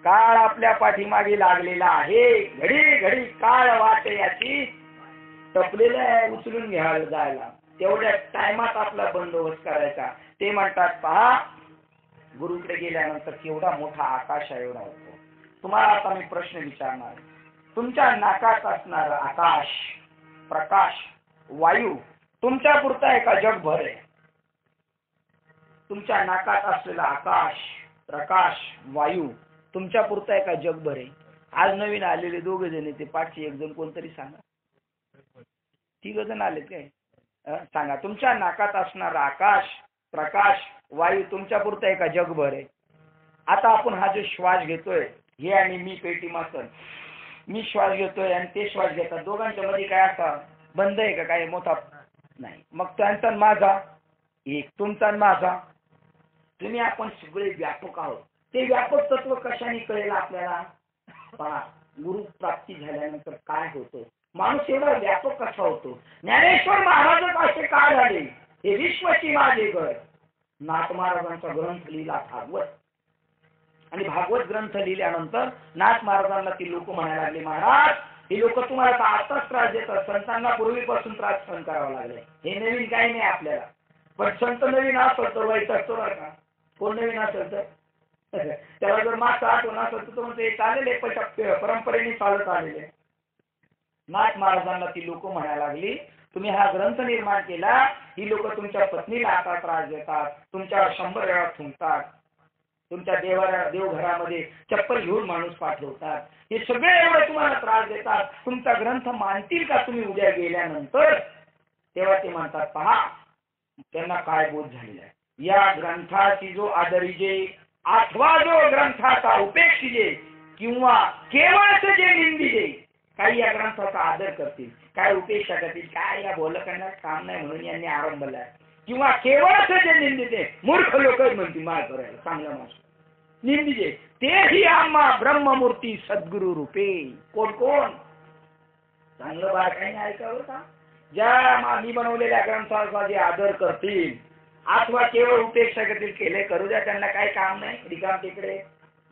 काळ आपल्या पाठीमागे लागलेला आहे. घडी घडी काळ वाटे याची टपलेलं आहे, उचलून घ्यायला जायला. तेवढ्या टायमात आपला बंदोबस्त करायचा. ते म्हणतात पहा, गुरुकडे गेल्यानंतर केवढा मोठा आकाश आहे एवढा होतो. तुम्हाला आता मी प्रश्न विचारणार. तुमच्या नाकात असणार आकाश, प्रकाश, वायू तुमच्या पुरता आहे का जगभर आहे? तुमच्या नाकात असलेला आकाश, प्रकाश, वायू तुमच्या पुरता आहे का जगभर आहे? आज नवीन आलेले दोघे जण ते पाठचे एक जण कोणतरी सांगा. 3 जण आलेत काय? सांगा. तुमच्या नाकात असणार आकाश, प्रकाश, वायू तुमच्या पुरता आहे का जगभर आहे? आता आपण हा जो श्वास घेतोय, हे आणि मी पेटी मासन, मी श्वास घेतोय आणि ते श्वास घेतात, दोघांच्या मध्ये काय असा बंद आहे का? काय मोठा नाही. मग त्यांचा माझा एक, तुमचा माझा. तुम्ही आपण सगळे व्यापक आहोत. ते व्यापक तत्व कशाने कळेल आपल्याला? पहा, गुरु प्राप्ती झाल्यानंतर काय होतं, माणूस एवढा व्यापक कसा होतो. ज्ञानेश्वर महाराजच असे काय झाले? हे विश्वची माझे घर. नाथ महाराजांचा ग्रंथ लिहिला भागवत, आणि भागवत ग्रंथ लिहिल्यानंतर नाथ महाराजांना ती लोक म्हणायला लागली, महाराज हे लोक तुम्हाला आताच त्रास देतात, संतांना पूर्वीपासून त्रास सहन करावा लागले. हे नवीन काही नाही आपल्याला. पण संत नवीन असेल तर वाईट असतो बरं का. कोण नवीन असेल तर त्याला जर मागचा आठवण असेल तर म्हणते चालेल, परंपरेने चालत आलेले. नाथ महाराजांना ती लोक म्हणायला लागली, तुम्ही हा ग्रंथ निर्माण केला, ही लोक तुमच्या पत्नीला आता त्रास देतात, तुमच्यावर 100 वेळा थुंकतात, तुमच्या देवघरामध्ये चप्पल घेऊन माणूस पाठवतात, हे सगळे एवढे तुम्हाला त्रास देतात, तुमचा ग्रंथ मानतील का तुम्ही उद्या गेल्यानंतर? तेव्हा ते म्हणतात, पहा त्यांना काय बोध झालेला आहे. या ग्रंथाची जो आदरीजे, अथवा जो ग्रंथाचा उपेक्षिजे, किंवा केवळच जे निंदिजे, काही या ग्रंथाचा आदर करतील, काय उपेक्षा करतील, काय या बोलकण्यात काम नाही म्हणून यांनी आरंभला, किंवा केवळच जे निंदिते, मूर्ख लोक म्हणतील मार करायला, चांगला माणूस निंदिजे, तेही आम्हा ब्रह्ममूर्ती सद्गुरु रूपे. कोण कोण? चांगलं बारकाईने ऐकावं का? ज्या मी बनवलेल्या ग्रंथाचा जे आदर करतील, अथवा केवळ उपेक्षा करतील, केले करू द्या, त्यांना काही काम नाही, रिकाम तिकडे.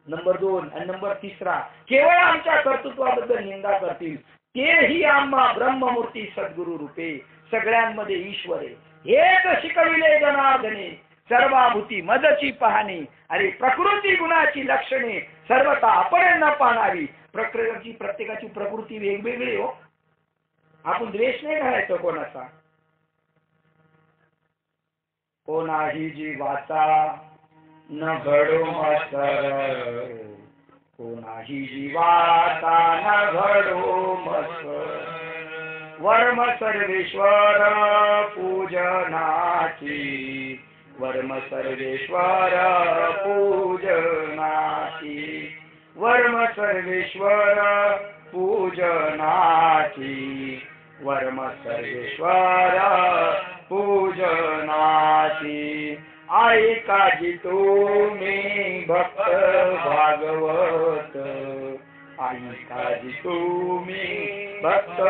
नंबर 2 आणि नंबर 3, केवळ आमच्या कर्तृत्वाबद्दल निंदा करतील, तेही आम्हा ब्रह्ममूर्ती सद्गुरु रूपे. सगळ्यांमध्ये ईश्वर आहे, हेच शिकविले जनार्दने, सर्वाभूती मदची पाहणे, आणि प्रकृती गुणाची लक्षणे सर्वता आपण न पाहावी. प्रत्येकाची प्रकृती वेगवेगळी हो. आपण द्वेष नाही करायचं कोणाचा. कोणाही जीवाचा न घडो मत्सर, कोणाही जीवाचा न घडो मत्सर. वर्म सर्वेश्वर पूजनाची, वर्म सर्वेश्वर पूजनाची, वर्म सर्वेश्वर पूजनाची, वर्म सर्वेश्वर पूजनाची. ऐकाजी तुम्ही भक्त भागवत, ऐकाजी तुम्ही भक्त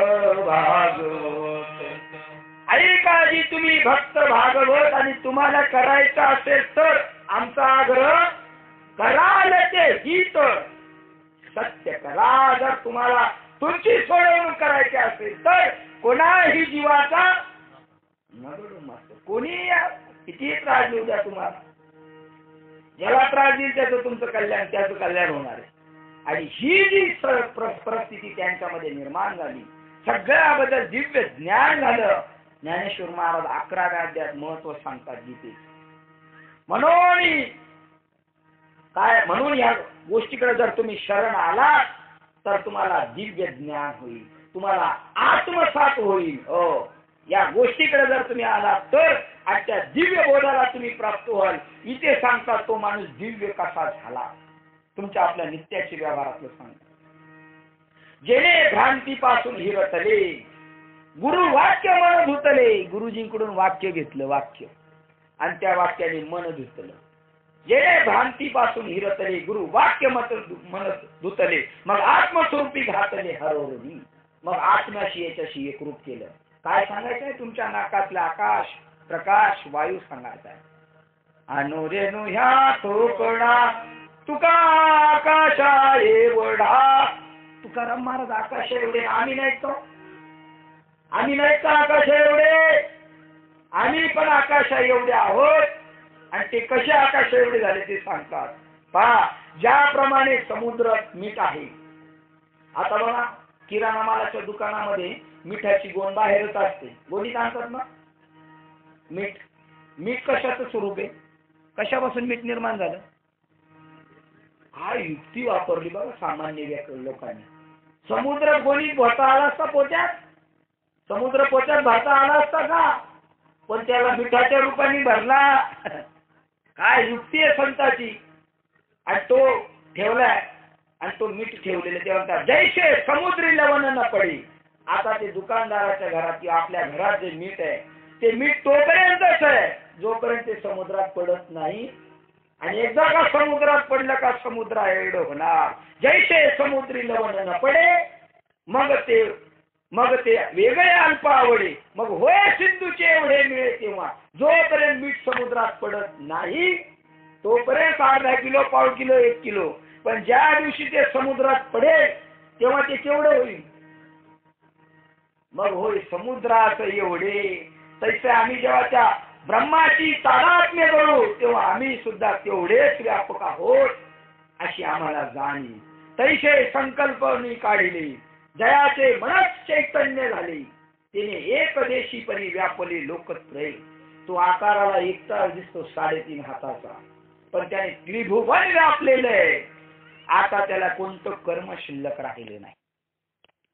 भागवत, ऐकाजी तुम्ही भक्त भागवत. आणि तुम्हाला करायचं असेल तर आमचा आग्रह कराल ते हित सत्य करा. जर तुम्हाला तुमची सोडवणूक करायची असेल तर कोणाही जीवाचा कोणी किती त्रास देऊ द्या तुम्हाला, ज्याला त्रास देईल त्याचं तुमचं कल्याण, त्याचं कल्याण होणार आहे. आणि ही जी परिस्थिती त्यांच्यामध्ये निर्माण झाली, सगळ्याबद्दल दिव्य ज्ञान झालं. ज्ञानेश्वर महाराज 11व्या अध्यायात महत्व सांगतात गीतेचे. म्हणून या गोष्टीकडे जर तुम्ही शरण आलात तर तुम्हाला दिव्य ज्ञान होईल, तुम्हाला आत्मसात होईल. या गोष्टीकडे जर तुम्ही आलात तर आजच्या दिव्य बोधाला तुम्ही प्राप्त व्हाल. इथे सांगतात तो माणूस दिव्य कसा झाला, तुमच्या आपल्या नित्याच्या व्यवहारातलं सांगतात. जेणे भ्रांतीपासून हिरतले, गुरु वाक्य मन धुतले. गुरुजींकडून वाक्य घेतलं, वाक्य, आणि त्या वाक्याने मन धुतलं. जेणे भ्रांतीपासून हिरतले, गुरु वाक्य मन धुतले, मग आत्मस्वरूपी घातले हरवली. मग आत्म्याशी याच्याशी एकरूप केलं. काय सांगायचंय? तुमच्या नाकातला आकाश, प्रकाश, वायू सांगायचा आहे. अनुरेणू ह्या थोकडा तुका आकाशा एवढा. तुकाराम महाराज आकाश एवढे आम्ही नाहीत का? आम्ही नाहीत का आकाश एवढे? आम्ही पण आकाशा एवढे आहोत. आणि ते कसे आकाश एवढे झाले ते सांगतात. पहा, ज्याप्रमाणे समुद्रात मीठ आहे. आता बघा, किराणा मालाच्या दुकानामध्ये मिठाची गोण बाहेरच असते. गोणीत आणतात ना मीठ. मीठ कशाचं स्वरूप आहे? कशापासून मीठ निर्माण झालं? हा युक्ती वापरली बघा सामान्य लोकांनी. समुद्र गोणीत भरता आला असता पोत्यात? समुद्र पोत्यात भरता आला असता का? पण त्याला मिठाच्या रूपाने भरला. काय युक्ती आहे संताची. आणि तो ठेवलाय आणि तो मीठ ठेवलेले ते म्हणतात जैसे समुद्री लवण न पडी. आता ते दुकानदाराच्या घरात किंवा आपल्या घरात जे मीठ आहे ते मीठ तोपर्यंतच आहे जोपर्यंत ते समुद्रात पडत नाही. आणि एकदा का समुद्रात पडलं का समुद्र एवढं होणार. जैसे समुद्री लवण न पडे मग ते वेगळे अल्प आवडे. मग होय सिंधूचे एवढे मिळे तेव्हा. जोपर्यंत मीठ समुद्रात पडत नाही तोपर्यंत अर्धा किलो, पाव किलो, 1 किलो. पण ज्या दिवशी ते समुद्रात पडेल तेव्हा ते केवढं होईल? मग होय समुद्रात एवढे. तसे आम्ही जेव्हा त्या ब्रह्माची तादात्म्य करू तेव्हा आम्ही सुद्धा तेवढेच व्यापक आहोत अशी आम्हाला जाणीव. तैसे संकल्पनी काढिले जयाचे मनच चैतन्य झाले. तिने एकदेशीपणी व्यापले लोकत्रय. तो आकाराला एकटा दिसतो 3.5 हाताचा, पण त्याने त्रिभुवन व्यापलेलं आहे. आता त्याला कोणतं कर्म शिल्लक राहिले नाही.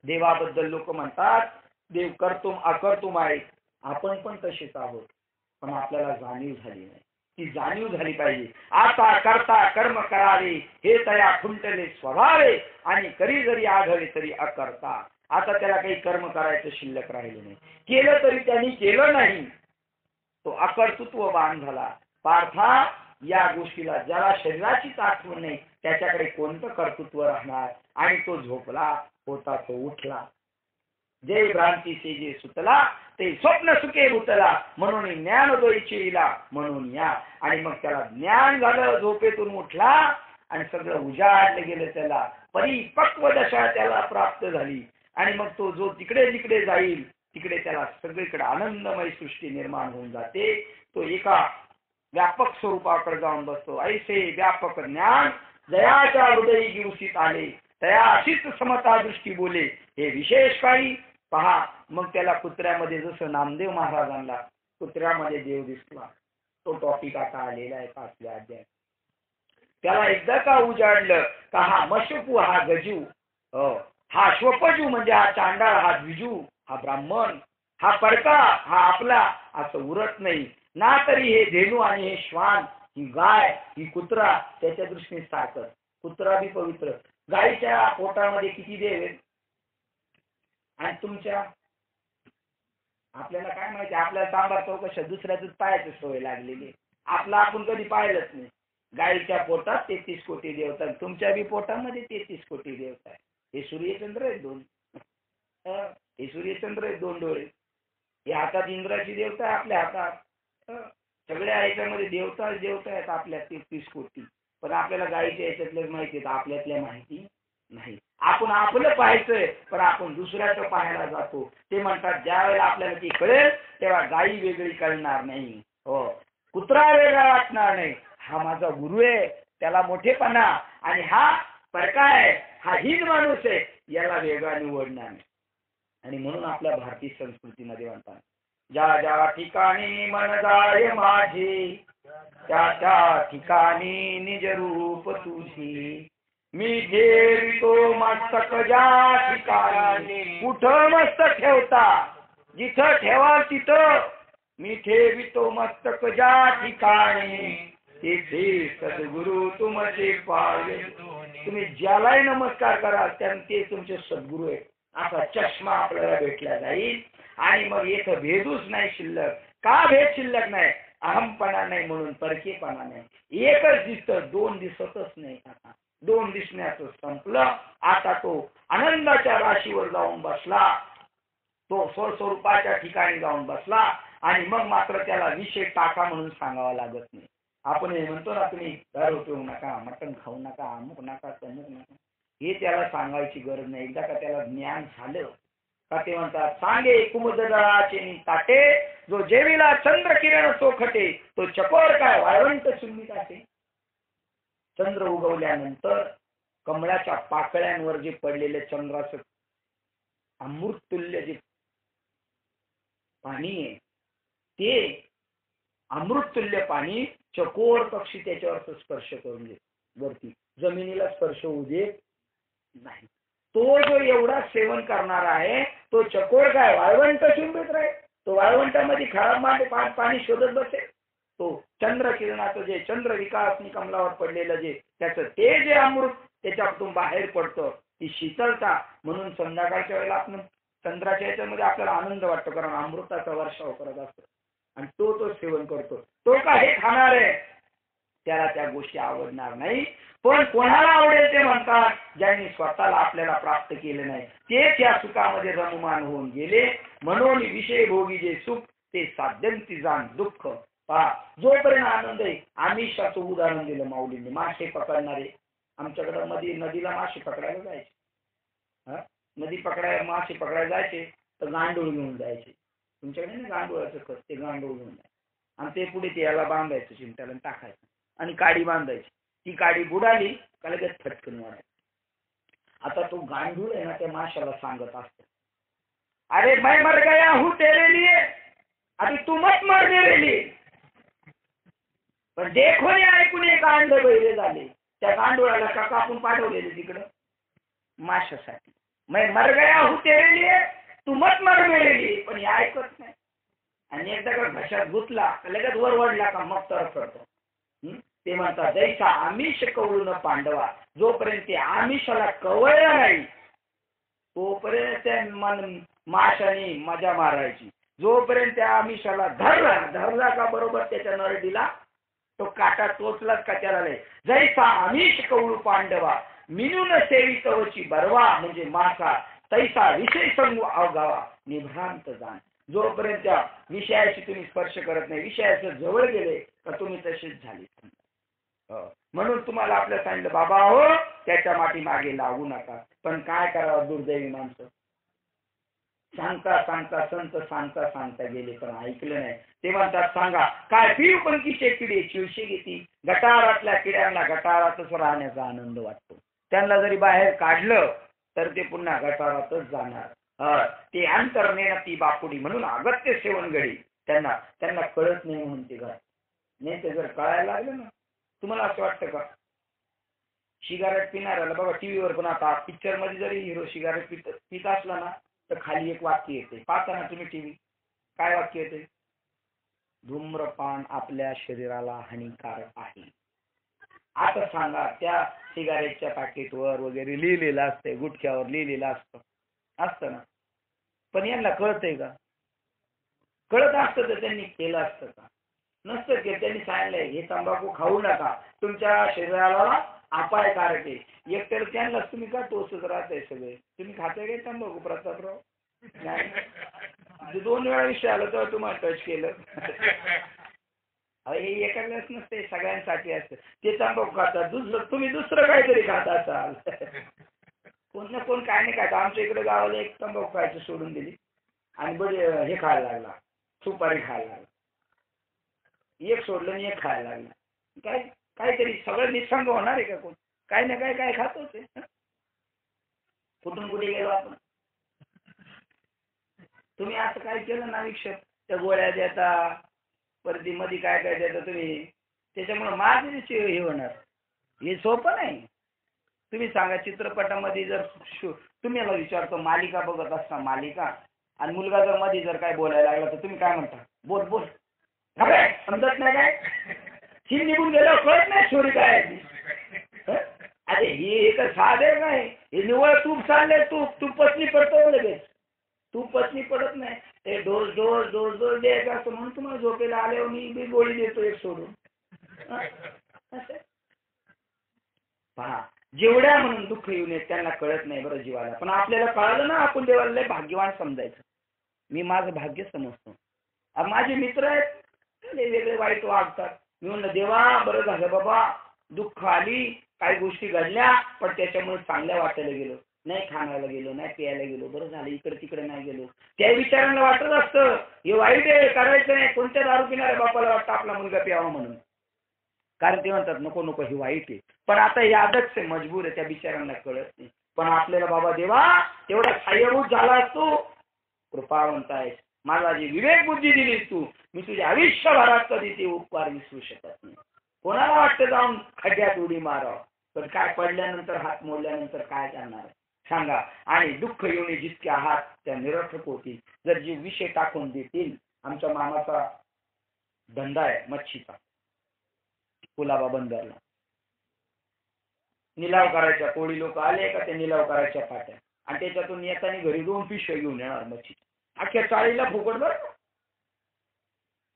देवाबद्दल लोक म्हणतात देव कर्तुम अकर्तुम आहे. आपण पण तसेच आहोत, पण आपल्याला जाणीव झाली नाही. ती जाणीव झाली पाहिजे. आता करता कर्म करावे हे तया खुंटले स्वभावे आणि करी जरी आघवे तरी अकर्ता. आता त्याला काही कर्म करायचं शिल्लक राहिले नाही. केलं तरी त्यांनी केलं नाही. तो अकर्तृत्ववान झाला. पार्था, या गोष्टीला ज्याला शरीराचीच आठवण नाही त्याच्याकडे कोणतं कर्तृत्व राहणार. आणि तो झोपला होता तो उठला. जे भ्रांतीचे जे सुतला ते स्वप्न सुखे भूतला. म्हणून ज्ञान दोईचेला म्हणून या. आणि मग त्याला ज्ञान झालं, झोपेतून उठला आणि सगळं उजाडलं गेलं. त्याला परिपक्व दशा त्याला प्राप्त झाली. आणि मग तो जो तिकडे जिकडे जाईल तिकडे त्याला सगळीकडे आनंदमय सृष्टी निर्माण होऊन जाते. तो एका व्यापक स्वरूपाकडे जाऊन बसतो. ऐसे व्यापक ज्ञान जयाच्या हृदयी गिवसीत आले तया अशीच समता दृष्टी बोले. हे विशेष काही पहा. मग त्याला कुत्र्यामध्ये जसं नामदेव महाराजांना कुत्र्यामध्ये देव दिसला, तो टॉपिक आता आलेला आहे 5व्या अध्यायात. त्याला एकदा का उजाडलं का हा मशुपू, हा गजू, हा श्वपजू म्हणजे हा चांडाळ, हा द्विजू, हा ब्राह्मण, हा परका, हा आपला असं उरत नाही ना. तरी हे धेनू आणि हे श्वान, ही गाय, ही कुत्रा त्याच्या दृष्टीने सारखं. कुत्रा बी पवित्र. गायीच्या पोटामध्ये किती देव आहेत? आणि तुमच्या आपल्याला काय माहिती? आपल्याला सांबार चौकशा दुसऱ्याच पायाची सवय लागलेली. आपला आपण कधी पाहिलंच नाही. गायीच्या पोटात 33 कोटी देवता. तुमच्या बी पोटामध्ये 33 कोटी देवता आहे. हे सूर्यचंद्र आहेत 2. हे सूर्यचंद्र आहेत 2 डोळे. हे हातात इंद्राची देवता आहे, आपल्या हातात. सगळ्या याच्यामध्ये देवता आहेत आपल्या 33 कोटी. पण आपल्याला गायीच्या याच्यातल्या माहिती आहेत, आपल्यातल्या माहिती नाही. आपण आपलं पाहायचंय पण आपण दुसऱ्याचं पाहायला जातो. ते म्हणतात ज्या वेळेला आपल्याला ती कळेल तेव्हा गायी वेगळी कळणार नाही, हो, कुत्रा वेगळा वाटणार नाही. हा माझा गुरु आहे, त्याला मोठेपणा. आणि हा परका आहे, हा हीन माणूस आहे, याला वेगळा निवडणार नाही. आणि म्हणून आपल्या भारतीय संस्कृतीमध्ये म्हणतात ज्या ज्या ठिकाणी मन जाय माझे त्या त्या ठिकाणी निज रूप तुझी. मी ठेवितो मस्तक ज्या ठिकाणी. कुठं मस्तक ठेवता? जिथं ठेवाल तिथं. मी ठेवितो मस्तक ज्या ठिकाणी तेथे सद्गुरु तुमचे पावे. तुम्ही ज्यालाही नमस्कार कराल ते तुमचे सद्गुरु आहे असा चष्मा आपल्याला भेटला जाईल. आणि मग इथं भेदूच नाही शिल्लक. का भेद शिल्लक नाही? अहमपणा नाही म्हणून परकेपणा नाही. एकच दिसतं, 2 दिसतच नाही. आता 2 दिसण्याचं संपलं. आता तो आनंदाच्या राशीवर जाऊन बसला. तो स्वस्वरूपाच्या ठिकाणी जाऊन बसला. आणि मग मात्र त्याला विषय टाका म्हणून सांगावा लागत नाही. आपण हे म्हणतो ना, तुम्ही दारू पिऊ नका, मटण खाऊ नका, अमुक नका, तमुक नका, हे त्याला सांगायची गरज नाही. एकदा का त्याला ज्ञान झालं का ते म्हणतात, सांगे कुमुदळाचे ताटे, जो जेवीला चंद्र किरण चोखटे, तो चकोर काय वाळवंट सुन्नीत असे. चंद्र उगवल्यानंतर कमळाच्या पाकळ्यांवर जे पडलेले चंद्राचं अमृततुल्य जे पाणी आहे, ते अमृततुल्य पाणी चकोर पक्षी त्याच्यावर स्पर्श करून देत, वरती जमिनीला स्पर्श होऊ देत नाही. तो जो एवढा सेवन करणार आहे, तो चकोर काय वाळवंट शुंभित राहील. तो वाळवंटामध्ये खराब पाणी शोधत बसेल. तो चंद्र किरणाचं जे चंद्र विकासनी कमलावर पडलेलं जे त्याचं ते जे अमृत त्याच्यातून बाहेर पडतं, ती शीतलता. म्हणून संध्याकाळच्या वेळेला आपण चंद्राच्या याच्यामध्ये आपल्याला आनंद वाटतो, कारण अमृताचा वर्षाव करत असतो आणि तो सेवन करतो. तो का हे खाणार आहे, त्याला त्या गोष्टी आवडणार नाही. पण कोणाला आवडेल ते म्हणतात, ज्यांनी स्वतःला आपल्याला प्राप्त केले नाही, तेच या सुखामध्ये रममान होऊन गेले. म्हणून विषय भोगी जे सुख, ते साध्यंती जाण दुःख. पहा, जोपर्यंत आनंद आहे. आमिषाचं उदाहरण दिलं माऊलींनी. मासे पकडणारे आमच्याकडे नदीला मासे पकडायला जायचे. नदी पकडायला मासे पकडायला जायचे तर गांडूळ घेऊन जायचे. तुमच्याकडे ना गांडूळाचं खत, ते गांडूळ घेऊन जायचे आणि ते पुढे ते याला बांधायचं, चिमट्याला टाकायचं आणि काडी बांधायची. ती काडी बुडाली का लगेच फटकन वाढायची. आता तो गांडूळ आहे ना, त्या माशाला सांगत असतो, अरे मैं मर गया हूं तेरे लिए, अभी तू मत मर मेरे लिए. पण देखो ने ऐकून एक अंध बहिरे झाले. त्या गांडुळाला का कापून पाठवलेले तिकडं माशासाठी. मैं मर गया हूं तेरे लिए, तू मत मर मेरे लिए. पण हे ऐकत नाही. आणि एकदा का घशात गुतला लगेच वरवडला का मग तर करतो. ते म्हणतात, जैसा आमिष कवळून पांडवा, जोपर्यंत ते आमिषाला कवळला नाही तोपर्यंत माशाने मजा मारायची. जोपर्यंत त्या आमिषाला धरला का बरोबर त्याच्या नरडीला तो काटा टोचलाच का त्याला नाही. जैसा आमिष कवळू पांडवा, मिनून सेवी तवची बरवा, म्हणजे मासा, तैसा विषय संगू अवगावा निभ्रांत जाण. जोपर्यंत त्या विषयाशी तुम्ही स्पर्श करत नाही, विषयाच्या जवळ गेले तर तुम्ही तसेच झाले. म्हणून तुम्हाला आपल्या सांगितलं, बाबा हो, त्याच्या माठी मागे लागू नका. पण काय करावं, दुर्दैवी माणसं. सांगता सांगता संत सांगता गेले पण ऐकलं नाही. ते म्हणतात, सांगा काय पिऊ पण किशे किडे चिवशी घेती. गटारातल्या किड्यांना गटारातच राहण्याचा आनंद वाटतो. त्यांना जरी बाहेर काढलं तर ते पुन्हा गटारातच जाणार. ते अंतर्नेना ती बापुडी. म्हणून अगत्य सेवन गडी त्यांना कळत नाही म्हणून ते घर नाही. ते जर कळायला लागलं ना, तुम्हाला असं वाटतं का सिगारेट पिणाऱ्याला बघा टीव्हीवर पण आता पिक्चर मध्ये जरी हिरो सिगारेट पित असला ना तर खाली एक वाक्य येते. पाहता ना तुम्ही टीव्ही, काय वाक्य येते? धूम्रपान आपल्या शरीराला हानिकारक आहे. आता सांगा, त्या सिगारेटच्या पॅकेटवर वगैरे लिहिलेलं असतंय, गुटख्यावर लिहिलेलं असतं ना, पण यांना कळतंय का? कळत असतं तर त्यांनी केलं असतं का? नसतं की. त्यांनी सांगितलंय हे तंबाखू खाऊ नका, तुमच्या शरीराला अपायकारक आहे. एकतर त्यांनाच तुम्ही का टोचत राहताय सगळे. तुम्ही खाताय काय तंबाखू प्रतापराव? नाही, 2 वेळा विषय आला तर तुम्हाला टच केलं. हे एकालाच नसते, सगळ्यांसाठी असतं. ते तंबाखू खातात, तुम्ही दुसरं काहीतरी खात असाल. कोण ना कोण काय नाही खायचं. आमच्या इकडे गावाला एक तंबाखू खायचं सोडून दिली आणि बरे हे खायला लागला, सुपारी खायला लागला. एक सोडलं आणि एक खायला लागला. काहीतरी सगळं निसंग होणार आहे का? कोण काय ना काय खात होते. कुठून कुठे गेलो आपण. तुम्ही असं काय केलं ना, विक्षेप त्या गोळ्या देता, परती मध्ये काय देता तुम्ही, त्याच्यामुळे माझे हे होणार. हे सोपं नाही. तुम्ही सांगा, चित्रपटामध्ये जर तुम्ही याला विचारतो मालिका बघत असता, मालिका, आणि मुलगा जर मध्ये जर काय बोलायला लागला तर तुम्ही काय म्हणता? बोल समजत नाही काय? ही निघून गेलं कळत नाही स्टोरी काय. अरे हे तर साधे काय, हे निवळ तूप चाललंय. तूप पत्नी पडतो लगेच. तूप पत्नी पडत नाही. ते डोस द्यायचा असतो. म्हणून तुम्हाला झोपेला आल्यावर मी गोळी देतो एक सोडून. पहा, जेवढ्या म्हणून दुःख येऊ नये त्यांना कळत नाही बरं जीवाला. पण आपल्याला कळालं ना, आपण देवाला लय भाग्यवान समजायचं. मी माझं भाग्य समजतो. माझे मित्र आहेत, वेगळे वाईट वागतात, मी म्हणलं देवा बरं झालं बाबा, दुःख आली, काही गोष्टी घडल्या, पण त्याच्यामुळे चांगल्या वाटायला गेलो, नाही खाण्याला गेलो, नाही प्यायला गेलो, बरं झालं इकडे तिकडे नाही गेलो. त्या विचारांना वाटत असतं हे वाईट आहे, करायचं नाही. कोणत्या दारू पिणाऱ्या बापाला वाटतं आपला मुलगा प्यावा म्हणून, कारण ते म्हणतात नको नको ही वाईट आहे. पण आता हे आदच आहे, मजबूर आहे, त्या बिचारांना कळत नाही. पण आपल्याला बाबा देवा तेवढा सहाय्यभूत झाला तू, कृपावंत आहेस, मला जी विवेक बुद्धी दिलीस तू, मी तुझ्या आयुष्यभरात कधी ते उपकार विसरू शकत नाही. कोणाला वाटतं जाऊन खड्ड्यात उडी मारावं, पण काय पडल्यानंतर हात मोडल्यानंतर काय करणार सांगा. आणि दुःख येऊन जितके आहात त्या निरर्थक होतील जर जे विषय टाकून देतील. आमच्या मामाचा धंदा आहे मच्छीचा, कुलाबा बंदरला निलाव करायच्या, कोळी लोक आले का ते निलाव करायच्या पाट्या, आणि त्याच्यातून येताना घरी 2 पिशव्या घेऊन येणार मच्छी, अख्ख्या चाळीला फुकट बरं.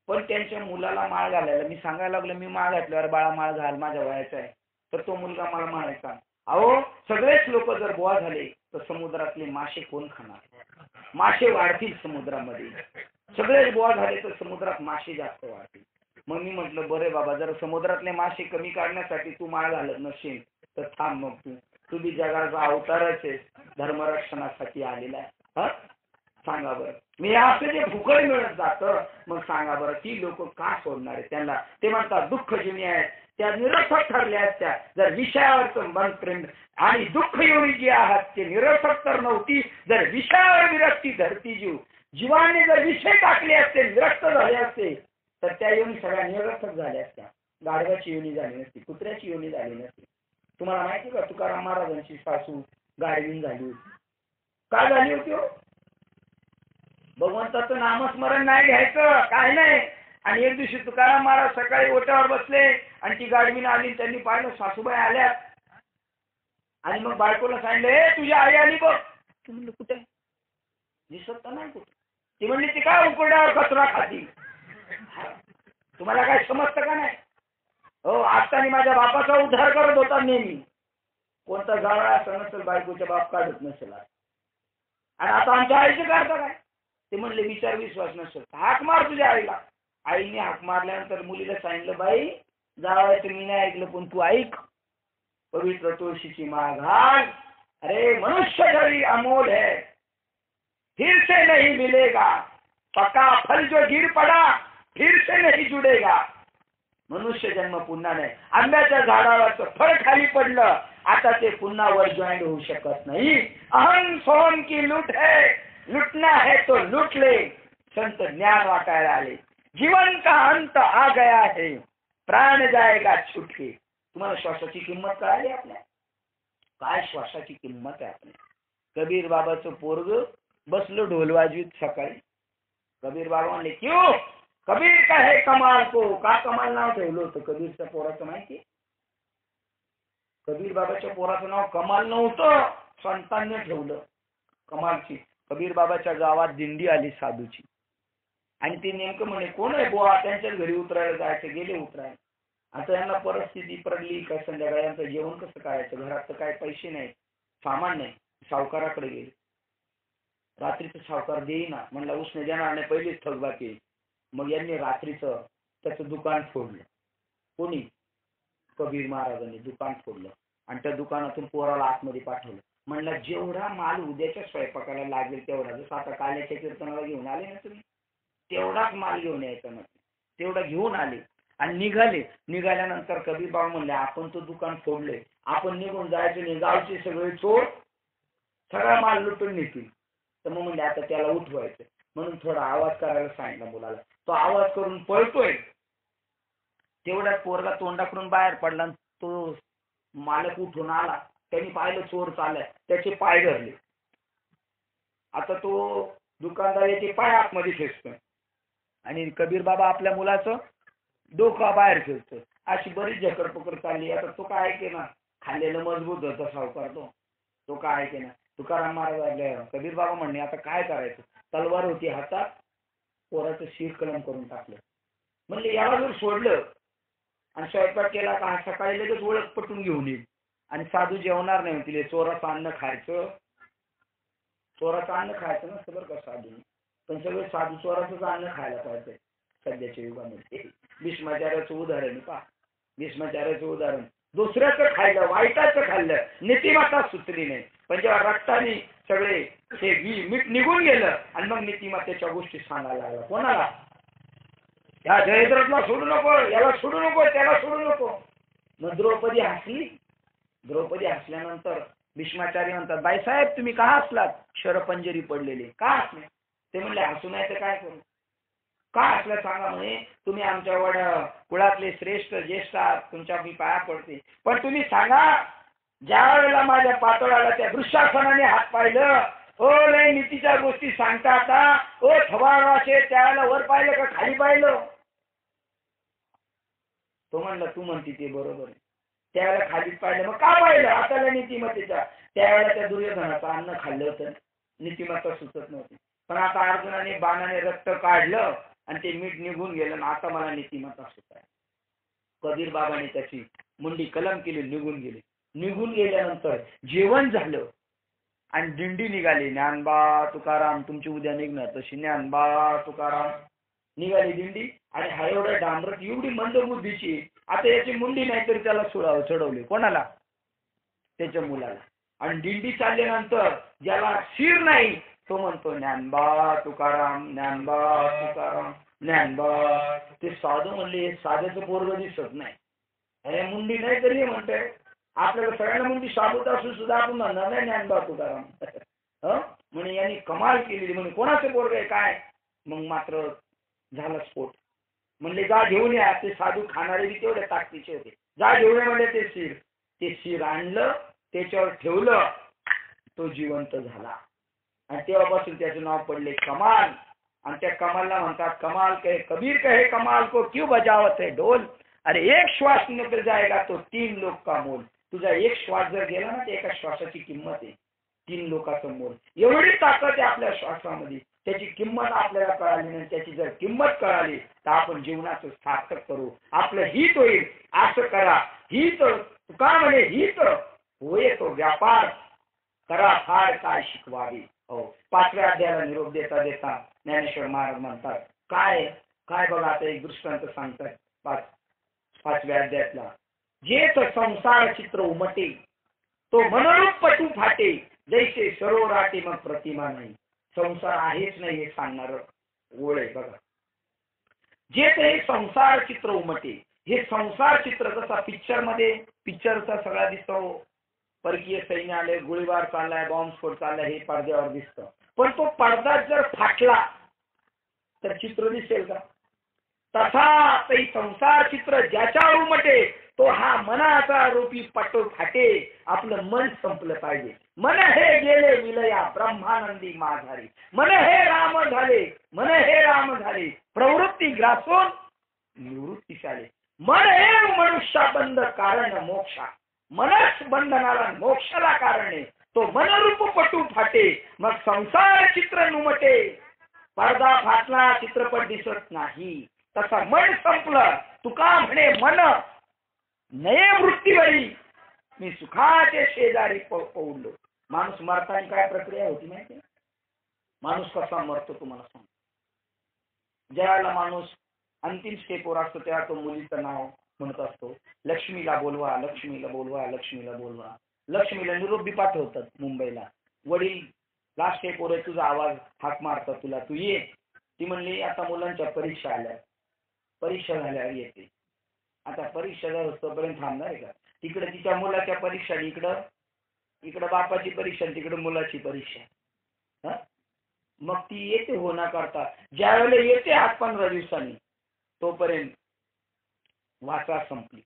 पण त्यांच्या मुलाला माळ घालायला मी सांगायला लागलो, मी माळ घातल्यावर बाळा माळ घाल, माझ्या वयाचा आहे. तर तो मुलगा मला म्हणायचा, अहो सगळेच लोक जर बुवा झाले तर समुद्रातले मासे कोण खाणार, मासे वाढतील समुद्रामध्ये, सगळेच बुवा झाले तर समुद्रात मासे जास्त वाढतील. मग मी म्हटलं बरे बाबा, जर समुद्रातले मासे कमी काढण्यासाठी तू माळ घालत नसेल तर थांब, मग तू बी जगाचा अवतारच आहे, धर्मरक्षणासाठी आलेला आहे. सांगा बरं, मी असं जे फुकट मिळत जातं, मग सांगा बरं ती लोक का सोडणार आहे त्यांना. ते म्हणतात दुःख जुनी आहेत त्या निरर्थक ठरल्या असत्या जर विषयावरचं मन प्रेम, आणि दुःख योनी जी आहात ते निरर्थक तर नव्हती जर विषयावर विरक्ती धरती जीव. जीवाने जर विषय टाकले असते, विरक्त झाले असते, तर त्या योनी सगळ्या निरर्थक झाल्या असत्या. गाढवाची योनी झाली नसती, कुत्र्याची योनी झाली नसती. तुम्हाला माहिती का तुकाराम महाराजांची सासू गाढवीन झाली होती. काय झाली होती हो? भगवंताचं नामस्मरण नाही घ्यायचं, काय नाही. आणि एक दिवशी तुकाराम महाराज सकाळी ओट्यावर बसले आणि ती गाढवीन आली, त्यांनी पाहिलं सासूबाई आल्यात. आणि मग बायकोला सांगितलं तुझी आई आली बघ. ती म्हणलं कुठे, दिसत तर नाही कुठे. ती म्हणली ती काय उकरड्यावर कचरा खाती, तुम्हाला काय समजतं का नाही. हो, आत्तानी माझ्या बापाचा उद्धार करत होता नेहमी. कोणता जावळा असं नसेल बायकोच्या बाप काढत नसेल, आणि आता आमच्या आईचे काढता काय. ते म्हणले विचार विश्वास नसेल हाक मार तुझ्या आईला. आईने हाक मारल्यानंतर मुलीला सांगितलं बाई जावायचं मी नाही ऐकलं पण तू ऐक, पवित्र तुळशीची माळ घाल. अरे मनुष्य घरी अमोल है, फिर से नहीं मिलेगा, पका फल जो गिर पड़ा फिर से नहीं जुड़ेगा. मनुष्य जन्म पुन्हा नाही. आंब्याच्या झाडावरचं फळ खाली पडलं, आता ते पुन्हा वर जॉईंट होऊ शकत नाही. अहम सोहम की लूट है, लुटना है तो लूट ले. संत ज्ञान वाटायला आले. जीवन का अंत आ गया है, प्राण जाएगा छुटके. तुम्हाला श्वासाची किंमत कळाली आपल्या, काय श्वासाची किंमत आहे आपल्या. कबीर बाबाचं पोरग बसलं ढोल वाजवीत सकाळी. कबीर बाबा म्हणले क्यों, कबीर का है कमाल को. का कमाल नाव ठेवलं होतं कबीरच्या पोराचं माहिती. कबीर बाबाच्या पोराचं नाव कमाल नव्हतं, संतांनी ठेवलं कमालची. कबीर बाबाच्या गावात दिंडी आली साधूची, आणि ते नेमकं म्हणे कोण आहे बुवा, त्यांच्याच घरी उतरायला जायचं. गेले उतरायला. आता यांना परिस्थिती पडली काय, संध्याकाळी यांचं जेवण कसं करायचं, घरात तर काय पैसे नाही, सामान नाही. सावकाराकडे गेले. रात्रीचं सावकार देईना, म्हणला उसने देणार नाही, पहिलीच थकबाकी. मग यांनी रात्रीचं त्याचं दुकान फोडलं. कोणी, कबीर महाराजांनी दुकान फोडलं आणि त्या दुकानातून पोराला आतमध्ये पाठवलं. म्हणलं जेवढा माल उद्याच्या स्वयंपाकाला लागेल तेवढा, जसं आता काल्याच्या कीर्तनाला घेऊन आले ना तुम्ही, तेवढाच माल घेऊन यायचा. मग तेवढा घेऊन आले आणि निघाले. निघाल्यानंतर कबीर बाबा म्हणले आपण तो दुकान फोडले, आपण निघून जायचं नाही, गावचे सगळे चोर सगळा माल लुटून नेतील. तर मग म्हणले आता त्याला उठवायचं, म्हणून थोडा आवाज करायला सांगितलं मुलाला. तो आवाज करून पळतोय, तेवढ्यात पोरगा तोंडाकडून बाहेर पडला. तो मालक उठून आला, त्यांनी पाहिलं चोर चाललाय, त्याचे पाय धरले. आता तो दुकानदार याचे पाय आतमध्ये खेचतोय आणि कबीर बाबा आपल्या मुलाचं डोकं बाहेर खेचतोय. अशी बरीच झकडपकड चालली. आता तो काय ऐके ना, खाल्लेलं मजबूत होतं सावकार, तो काय ऐके ना. तुकाराम महाराज कबीर बाबा म्हणणे आता काय करायचं. तलवार होती हातात, पोराचं शिर कलम करून टाकलं. म्हणले याला जर सोडलं आणि स्वयंपाक केला का सकाळी लगेच ओळख पटून घेऊन येईल आणि साधू जेवणार नाही. तिले चोराचं अन्न खायचं, चोराचं अन्न खायचं नसतं बरं का साधू, पण सगळे साधू चोराचंच अन्न खायला पाहिजे. सध्याच्या युगामध्ये. भीष्माचार्याचं उदाहरण पहा, भीष्माचार्याचं उदाहरण. दुसऱ्याचं खाल्लं, वाईटाचं खाल्लं, नीतिमत्ता सुचली नाही. पण जेव्हा रक्ताने सगळे हे मीठ निघून गेलं आणि मग नीतिमत्तेच्या गोष्टी सांगायला लागला. कोणाला? या जयद्रथला सोडू नको, याला सोडू नको, त्याला सोडू नको. मग द्रौपदी हसली. द्रौपदी हसल्यानंतर भीष्माचार्य म्हणतात, बाईसाहेब तुम्ही का हसलात? शरपंजरी पडलेले का हसले? ते म्हणले, हसू नाही तर काय करू? का हसलं सांगा. म्हणे, तुम्ही आमच्या वड कुळातले श्रेष्ठ ज्येष्ठ आहात, तुमच्या मी पाया पडते. पण तुम्ही सांगा, ज्या वेळेला माझ्या पातळाला त्या दुःशासनाने हात पाहिलं, ओ लय नीतीच्या गोष्टी सांगता आता, ओ थवाचे त्यावेळेला वर पाहिलं का खाली पाहिलं? तो म्हणला, तू म्हणती ते बरोबर आहे. त्यावेळेला खालीच पाहिलं. मग का पाहिलं? आता नीतिमत्तेच्या. त्यावेळेला त्या दुर्योधनाचं अन्न खाल्लं होतं, नीतिमत्ता सुचत नव्हती. पण आता अर्जुनाने बाणाने रक्त काढलं आणि ते मीठ निघून गेलं ना, आता मला नीतिमत्ता सुचत आहे. कबीर बाबाने त्याची मुंडी कलम केली, निघून गेले. निघून गेल्यानंतर जेवण झालं आणि दिंडी निघाली. ज्ञानबा तुकाराम तुमची उद्या निघणार तशी. ज्ञानबा तुकाराम निघाली दिंडी. आणि हा एवढा डांबरट, एवढी मंदबुद्धीची. आता याची मुंडी नाही तरी त्याला चढवले. कोणाला? त्याच्या मुलाला. आणि दिंडी चालल्यानंतर ज्याला शिर नाही तो म्हणतो, ज्ञानबा तुकाराम, ज्ञानबा तुकाराम, ज्ञानबा. ते साधू म्हणले, साध्याचं पोरग दिसत नाही, अरे मुंडी नाही तरी म्हणतोय. आपल्याला सगळ्यांना मुंडी साबूत असून सुद्धा आपण म्हणणार नाही ज्ञानबा तुकाराम. म्हणे यांनी कमाल केलेली. म्हणे कोणाचं पोरग आहे काय? मग मात्र झाला स्फोट. म्हणले, जा घेऊन या. ते साधू खाणारे बी तेवढे ताकदीचे होते. जा घेऊन या म्हणले ते शिर. ते शिर आणलं, त्याच्यावर ठेवलं, तो जिवंत झाला. आणि तेव्हापासून त्याचं नाव पडले कमाल. आणि त्या कमालला म्हणतात, कमाल कहे कबीर कहे कमाल को क्यों बजावत है ढोल. अरे एक श्वास निकल जाएगा तो 3 लोक का मोल. तुझा एक श्वास जर गेला ना, तर एका श्वासाची किंमत आहे 3 लोकांचं मोल. एवढी ताकद आहे आपल्या श्वासामध्ये. त्याची किंमत आपल्याला कळाली नाही. त्याची जर किंमत कळाली तर आपण जीवनाचं सार्थक करू, आपलं हित होईल. असं करा, हित तुका म्हणे, हित होय तो व्यापार करा, फार काय शिकवावी. हो, 5व्या अध्यायाला निरोप देता देता ज्ञानेश्वर महाराज म्हणतात, काय काय बघा, आता एक दृष्टांत सांगतात 5व्या अध्यायातला. जे तो संसार चित्र उमटे, तो मनोरूप पटू फाटे, जैसे सरोवराटे मग प्रतिमा नाही. संसार आहेच नाही हे सांगणार ओळ आहे बघा. जे ते संसार चित्र उमटे, हे संसार चित्र जसा पिक्चर मध्ये, पिक्चरचा सगळा दिसतो, परकीय सैन्य आले, गोळीबार चाललाय, बॉम्बस्फोट चाललाय, हे पडद्यावर दिसतं. पण तो पडदा जर फाटला तर चित्र दिसेल का? तसा ते संसार चित्र ज्याच्यावर उमटे, तो हा मनाचा रूपी पटो फाटे. आपलं मन संपलं पाहिजे. मन हे गेले विलया ब्रह्मानंदी माझारी. मन हे राम झाले, मन हे राम झाले, प्रवृत्ती ग्रासून निवृत्ती झाले. मन हे मनुष्या बंध कारण मोक्षा. मनच बंधनाला मोक्षाला कारणे, तो मनरूप पटू फाटे. मग संसार चित्र नुमटे, पडदा फाटला, चित्रपट दिसत नाही. तसा मन संपलं. तुका म्हणे मन नये वृत्तीवरी, मी सुखाचे शेजारी पडलो. माणूस मरताना काय प्रक्रिया होती माहिती? माणूस कसा मरतो तुम्हाला सांग. ज्यावेळेला माणूस अंतिम स्टेपवर असतो तेव्हा तो मुलीचं नाव म्हणत असतो, लक्ष्मीला बोलवा, लक्ष्मीला बोलवा, लक्ष्मीला बोलवा. लक्ष्मीला निरोप बी पाठवतात मुंबईला. वडील लास्ट स्टेपवर आहे, तुझा आवाज हाक मारतात तुला, तू ये. ती म्हणली, आता मुलांच्या परीक्षा आल्या, परीक्षा झाल्यावर येते. आता परीक्षा तोपर्यंत थांबणार आहे का? तिकडे तिच्या मुलाच्या परीक्षा, इकडं इकडं बापाची परीक्षा, तिकडे मुलाची परीक्षा. मग ती येते हो ना करता. ज्या वेळेला येते आज 15 दिवसांनी, तोपर्यंत वाचा संपली.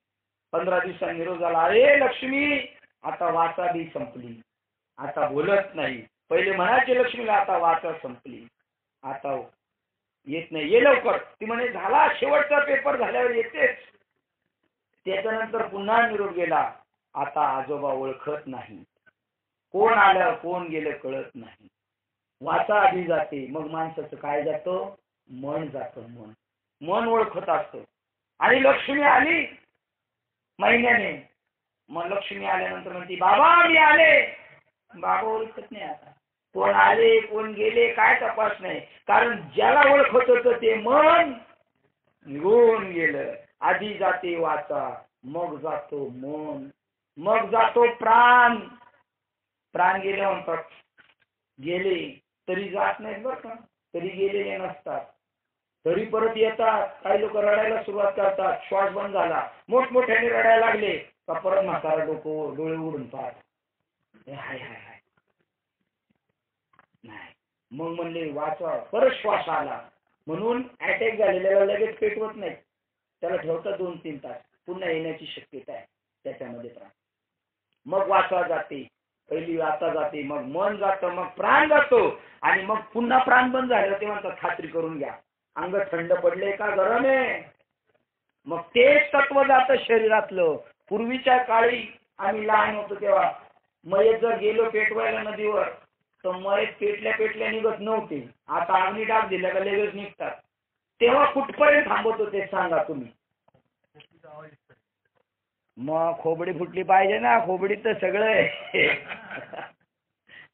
15 दिवसांनी निरोप झाला, अरे लक्ष्मी आता वाचा बी संपली, आता बोलत नाही. पहिले म्हणायचे लक्ष्मीला, आता वाचा संपली, आता येत नाही, ये लवकर. ती म्हणे, झाला शेवटचा पेपर झाल्यावर येतेच. त्याच्यानंतर पुन्हा निरोप गेला, आता आजोबा ओळखत नाही, कोण आलं कोण गेलं कळत नाही. वाचा आधी जाते, मग माणसाचं काय जातं? मन जातं. मन ओळखत असतं. आणि लक्ष्मी आली महिन्याने. मग लक्ष्मी आल्यानंतर म्हणते, बाबा मी आले. बाबा ओळखत नाही. आता कोण आले कोण गेले काय तपास नाही. कारण ज्याला ओळखत होतं ते मन, निघून गेलं. आधी जाते वाचा, मग जातो मन, मग जातो प्राण. प्राण गेले म्हणतात, गेले तरी जात नाहीत बरं का, तरी गेलेले नसतात, तरी परत येतात. काही लोक रडायला सुरुवात करतात, श्वास बंद झाला, मोठमोठ्याने रडायला लागले का परत म्हातारा डोकं डोळे उडून पाहत, हाय हाय हाय नाही. मग म्हणले वाचवा, परत श्वास आला. म्हणून अटॅक झालेल्याला लगेच पेटवत नाही, त्याला ठेवतात 2-3 तास, पुन्हा येण्याची शक्यता आहे त्याच्यामध्ये प्राण. मग वाचवा जाते, पहिली वाचा जाते, मग मन जातं, मग प्राण जातो, आणि मग पुन्हा प्राण बंद झालं ते म्हणतात खात्री करून घ्या अंग थंड पडले का गरम आहे. मग तेच तत्व जातं शरीरातलं. पूर्वीच्या काळी आम्ही लहान होतो तेव्हा मयत जर गेलो पेटवायला नदीवर तर मयत पेटल्या पेटल्या निघत नव्हते. आता अग्नी टाक दिल्या का लगेच निघतात. तेव्हा कुठपर्यंत थांबत होते सांगा तुम्ही. मग खोबडी फुटली पाहिजे ना, खोबडीत तर सगळं आहे.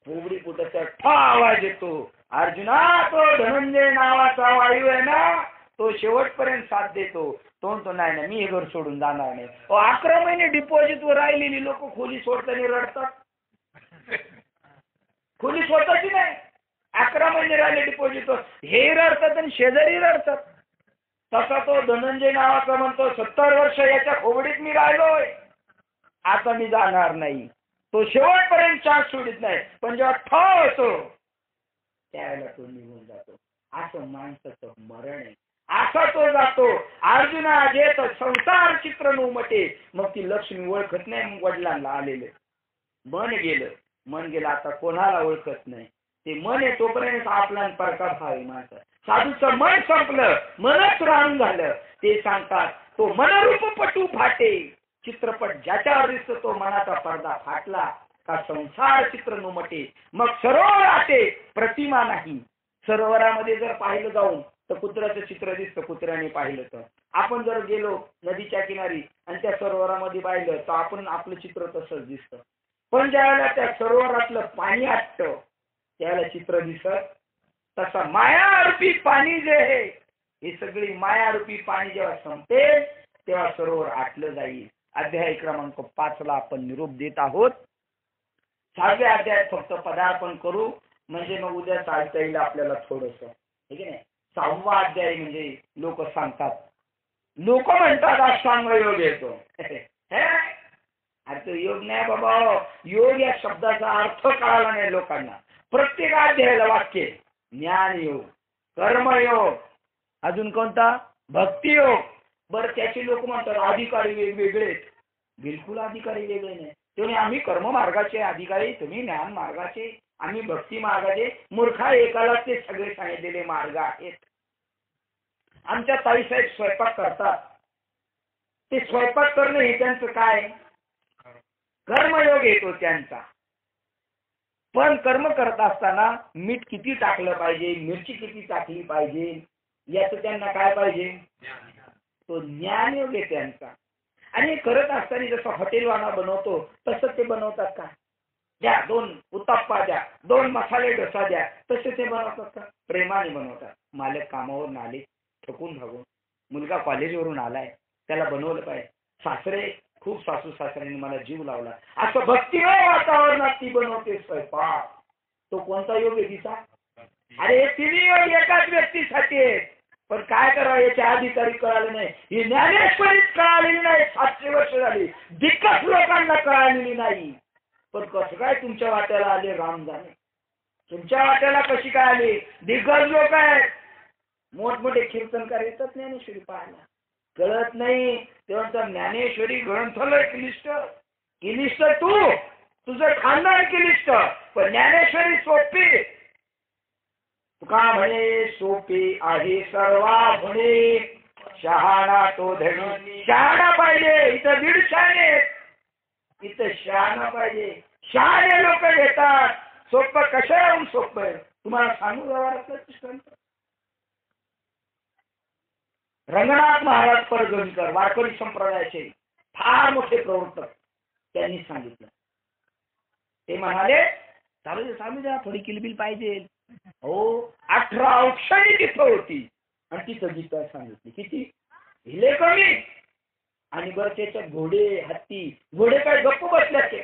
खोबडी फुटत आवाज येतो. अर्जुना, तो धनंजय नावाचा वायू आहे ना, तो शेवटपर्यंत साथ देतो. तो नाही ना, मी हे घर सोडून जाणार नाही. 11 महिने डिपॉझिट वर राहिलेली लोक खोली सोडताना रडतात. खोली स्वतःची नाही, 11 महिने राहिले डिपॉझिट वर, हे रडतात आणि शेजारी रडतात. तसा तो धनंजय नावाचा म्हणतो 70 वर्ष याच्या खोबडीत मी राहिलोय, आता मी जाणार नाही. तो शेवटपर्यंत चान्स सोडित नाही, पण जेव्हा ठो होतो त्यावेळेला तो निघून जातो. असं माणसाचं मरण आहे. असा तो जातो. अर्जुना, जे तर संसार चित्र उमटे, मग ती लक्ष्मी ओळखत नाही. मग वडिलांना आलेले मन गेलं, मन गेलं, आता कोणाला ओळखत नाही. ते मन आहे तोपर्यंत आपला परका भावी माणसं. साधूचं मन संपलं, मनच राहून झालं. ते सांगतात तो मनरूपपटू फाटे, चित्रपट ज्याच्यावर दिसतो तो मनाचा पडदा फाटला का संसार चित्र नुमटे. मग सरोवर आटे प्रतिमा नाही. सरोवरामध्ये जर पाहिलं जाऊन तर कुत्र्याचं चित्र दिसतं, कुत्र्याने पाहिलं तर. आपण जर गेलो नदीच्या किनारी आणि त्या सरोवरामध्ये पाहिलं तर आपण आपलं चित्र तसंच दिसतं. पण ज्यावेळेला त्या सरोवरातलं पाणी आटतं त्यावेळेला चित्र दिसत. तसा मायारूपी पाणी जे आहे, ही सगळी मायारूपी पाणी जेव्हा संपेल तेव्हा सरोवर आटलं जाईल. अध्याय क्रमांक 5 ला आपण निरोप देत आहोत. 6व्या अध्यायात फक्त पदार्पण करू, म्हणजे मग उद्या चालता येईल आपल्याला थोडस, ठीक आहे. 6वा अध्याय म्हणजे लोक सांगतात, लोक म्हणतात अष्टांग योग येतो. अरे तो योग नाही बाबा, योग या शब्दाचा अर्थ कळाला नाही लोकांना. प्रत्येक अध्यायाला वाक्य ज्ञानयोग, कर्मयोग, अजून कोणता भक्तियोग. बरं त्याचे लोक म्हणतात अधिकारी वेगवेगळे. बिलकुल अधिकारी वेगळे नाही. तुम्ही आम्ही कर्म मार्गाचे अधिकारी, तुम्ही ज्ञान मार्गाचे, आम्ही भक्ती मार्गाचे. मूर्खा, एकाला ते सगळे सांगितलेले मार्ग आहेत. आमच्या ताईसाहेब स्वयंपाक करतात, ते स्वयंपाक करणं हे त्यांचं काय कर्मयोग येतो त्यांचा. पण कर्म करत असताना मीठ किती टाकलं पाहिजे, मिरची किती टाकली पाहिजे, याचं त्यांना काय पाहिजे, तो ज्ञानयोग आहे त्यांचा. आणि करत असताना जसं हॉटेलवाला बनवतो तसं ते बनवतात का? द्या 2 उत्तप्पा द्या, 2 मसाले डोसा द्या, तसे ते बनवतात का? प्रेमाने बनवतात. मालक कामावरून आले थकून भागून, मुलगा कॉलेजवरून आलाय, त्याला बनवलं पाहिजे. सासरे खूप सासू सासऱ्यांनी मला जीव लावला, असं भक्तिमय वातावरणात ती बनवते स्वयंपाक. तो कोणता योग आहे तिचा? अरे 3 योग एकाच व्यक्तीसाठी आहेत. पण काय करावं याच्या अधिकारी कळालं नाही. ही ज्ञानेश्वरीच कळालेली नाही. 700 वर्ष झाली, दिक्कत लोकांना कळालेली नाही. पण कसं काय तुमच्या वाट्याला आले राम जाणे. तुमच्या वाट्याला कशी काय आली? दिग्गज लोक आहेत, मोठमोठे कीर्तनकार येतात ज्ञानेश्वरी पाहायला, कळत नाही. तेव्हा ज्ञानेश्वरी ग्रंथालय क्लिष्ट क्लिष्ट, तुझं खानदान क्लिष्ट, पण ज्ञानेश्वरी सोपी. तुका म्हणे सोपी आहे सर्वा म्हणे, शहाणा तो धनी. शहाणा पाहिजे इथं, 150 इथं शहाणा पाहिजे. शहाणे लोक घेतात. सोपं कशावरून सोपं आहे तुम्हाला सांगू व्यवहारातलं. रंगनाथ महाराज परगणकर वारकरी संप्रदायाचे फार मोठे प्रवर्तक, त्यांनी सांगितलं. ते म्हणाले चालू द्या, थोडी किलबिल पाहिजे. हो, 18 औषधी तिथं होती आणि तिथं गीता सांगितली. किती? हिले कमी. आणि बरं त्याच्यात घोडे हत्ती, घोडे काय गप्प बसले असते,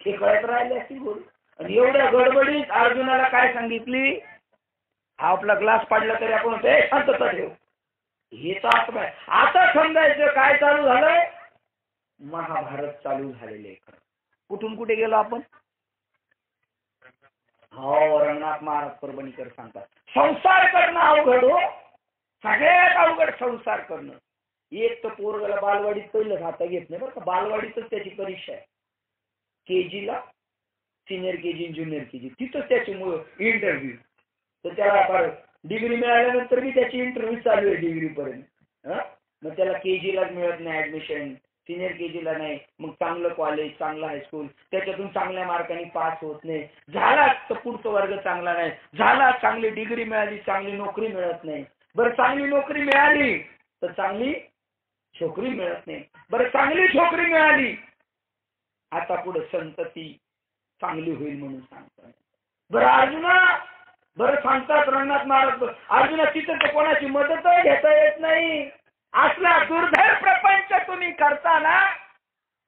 हे कळत राहिले असतील घोडे. आणि एवढ्या गडबडीत अर्जुनाला काय सांगितली, आपला ग्लास पाडला तरी आपण ते शांतता ठेव. हे तर आता समजायचं काय चालू झालंय, महाभारत चालू झालेले. कुठून कुठे गेलो आपण. हो, रंगनाथ महाराज परभणीकर सांगतात संसार करणं अवघड हो, सगळ्यात अवघड संसार करणं. एक तर पोरगाला बालवाडीत पहिलं खाता घेत नाही बरं का, बालवाडीतच त्याची परीक्षा आहे. केजीला सिनियर केजी ज्युनियर केजी तिथंच त्याची इंटरव्ह्यू. तर त्याला डिग्री मिळाल्यानंतर बी त्याची इंटरव्ह्यू चालू आहे डिग्री पर्यंत. मग त्याला केजीलाच मिळत नाही ऍडमिशन, सिनियर केजीला नाही, मग चांगलं कॉलेज चांगलं हायस्कूल त्याच्यातून चांगल्या मार्कांनी पास होत नाही. झाला तर पुढचा वर्ग चांगला नाही झाला, चांगली डिग्री मिळाली चांगली नोकरी मिळत नाही. बरं चांगली नोकरी मिळाली तर चांगली छोकरी मिळत नाही. बरं चांगली छोकरी मिळाली, आता पुढे संतती चांगली होईल म्हणून सांगतात. बरं अर्जुना, बरं सांगतात रंगनाथ महाराज, अर्जुना तिथं तर कोणाची मदत घेता येत नाही. असला दुर्धर प्रपंच तुम्ही करता ना,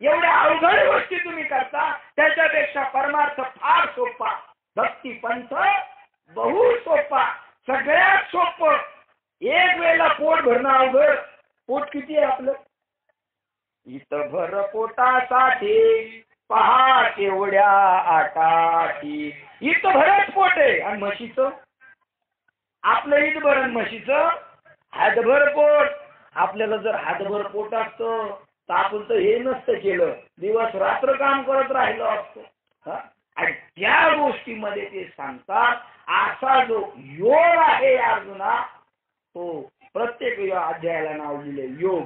एवढ्या अवघड गोष्टी तुम्ही करता, त्याच्यापेक्षा परमार्थ फार सोपा, भक्ती पंथ बहु सोपा, सगळ्यात सोपं. एक वेळेला पोट भरणं अवघड. पोट किती आहे आपलं, इथं भर पोटासाठी पहा केवढ्या आटाठी. इथं भरच पोट आहे आणि म्हशीचं, आपलं ईद भरण म्हशीचं हातभर पोट. आपल्याला जर हातभर पोट असतं तर आपण तर हे नसतं केलं, दिवस रात्र काम करत राहिलो असतो. आणि त्या गोष्टीमध्ये ते सांगतात असा जो योग आहे अर्जुना, तो प्रत्येक अध्यायाला नाव दिले योग.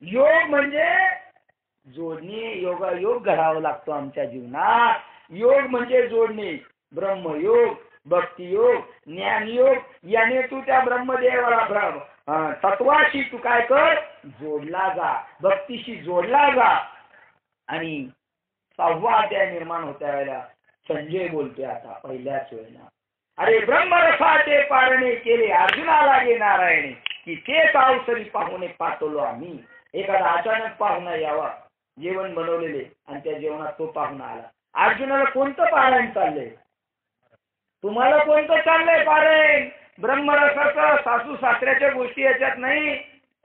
योग म्हणजे जोडणी, योगायोग घडावा लागतो आमच्या जीवनात. योग म्हणजे जोडणे, ब्रह्मयोग, भक्तियोग, ज्ञानयोग. याने तू त्या ब्रह्मदेवाला तत्वाशी तू काय कर, जोडला जा, भक्तीशी जोडला जा. आणि 6वा अध्याय निर्माण होत्या वेळेला संजय बोलतोय आता पहिल्याच वेळेला, अरे ब्रह्मरसाचे पारणे केले अर्जुनाला गे नारायणे, की तेच अवसरी पाहुणे पातलो आम्ही. एखादा अचानक पाहुणा यावा, जेवण बनवलेले आणि त्या जेवणात तो पाहुणा आला. अर्जुनाला कोणतं पारायण चाललंय, तुम्हाला कोणतं चाललंय पारायण? ब्रह्मरसाचं, सासू सासऱ्याच्या गोष्टी याच्यात नाही,